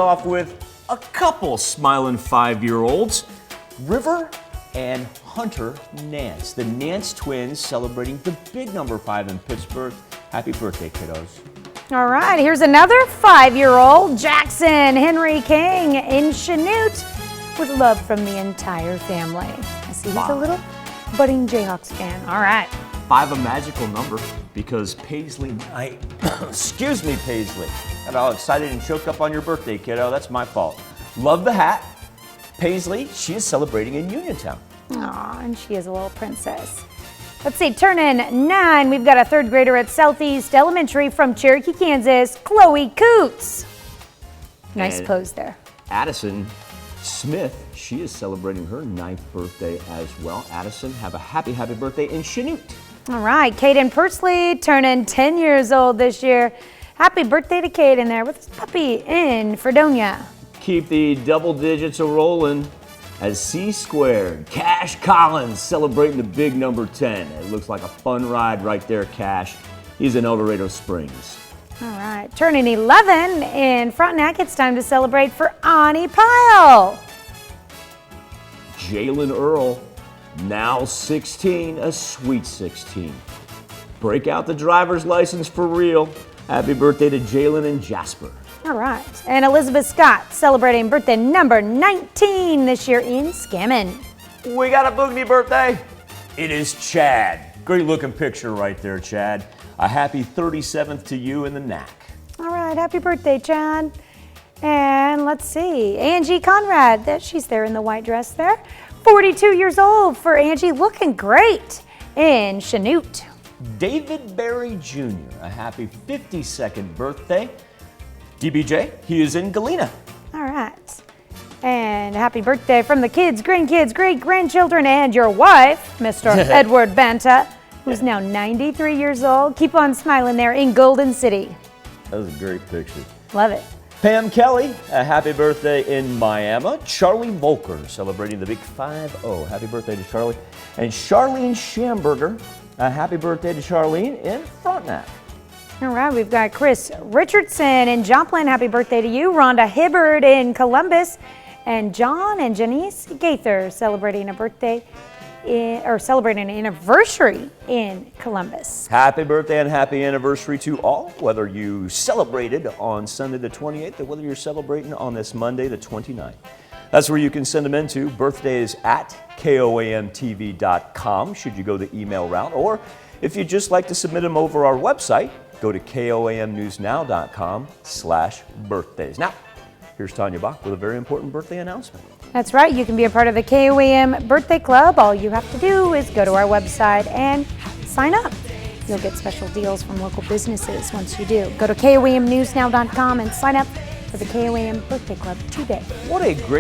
Off with a couple smiling 5-year-olds, River and Hunter Nance. The Nance twins celebrating the big number 5 in Pittsburgh. Happy birthday, kiddos. All right, here's another 5-year-old, Jackson Henry King in Chanute, with love from the entire family. I see he's a little budding Jayhawks fan. All right. 5 a magical number because Paisley Knight, excuse me, Paisley, got all excited and choked up on your birthday, kiddo. That's my fault. Love the hat. Paisley, she is celebrating in Uniontown. Aw, and she is a little princess. Let's see, turning 9, we've got a 3rd grader at Southeast Elementary from Cherokee, Kansas, Chloe Coots. Nice And pose there. Addison Smith, she is celebrating her 9th birthday as well. Addison, have a happy birthday in Chanute. All right, Caden Pursley turning 10 years old this year. Happy birthday to Caden there with his puppy in Fredonia. Keep the double digits a-rolling as C Squared, Cash Collins celebrating the big number 10. It looks like a fun ride right there, Cash. He's in El Dorado Springs. All right, turning 11 in Frontenac, it's time to celebrate for Ani Pyle. Jalen Earl, now 16, a sweet 16. Break out the driver's license for real. Happy birthday to Jalen and Jasper. All right, and Elizabeth Scott celebrating birthday number 19 this year in Scammon. We got a Boogie birthday. It is Chad. Great looking picture right there, Chad. A happy 37th to you in the knack. All right, happy birthday, Chad. And let's see, Angie Conrad, she's there in the white dress there. 42 years old for Angie, looking great in Chanute. David Berry Jr., a happy 52nd birthday. DBJ, he is in Galena. All right. And happy birthday from the kids, grandkids, great-grandchildren, and your wife, Mr. Edward Banta, who's now 93 years old. Keep on smiling there in Golden City. That was a great picture. Love it. Pam Kelly, a happy birthday in Miami. Charlie Volker celebrating the big 5-0. Happy birthday to Charlie. And Charlene Schamberger, a happy birthday to Charlene in Frontenac. All right, we've got Chris Richardson in Joplin. Happy birthday to you. Rhonda Hibbard in Columbus. And John and Janice Gaither celebrating a birthday celebrating an anniversary in Columbus. Happy birthday and happy anniversary to all, whether you celebrated on Sunday the 28th or whether you're celebrating on this Monday the 29th. That's where you can send them into birthdays@koamtv.com should you go the email route, or if you'd just like to submit them over our website, go to koamnewsnow.com/birthdays. Now, here's Tanya Bach with a very important birthday announcement. That's right. You can be a part of the KOAM Birthday Club. All you have to do is go to our website and sign up. You'll get special deals from local businesses once you do. Go to koamnewsnow.com and sign up for the KOAM Birthday Club today. What a great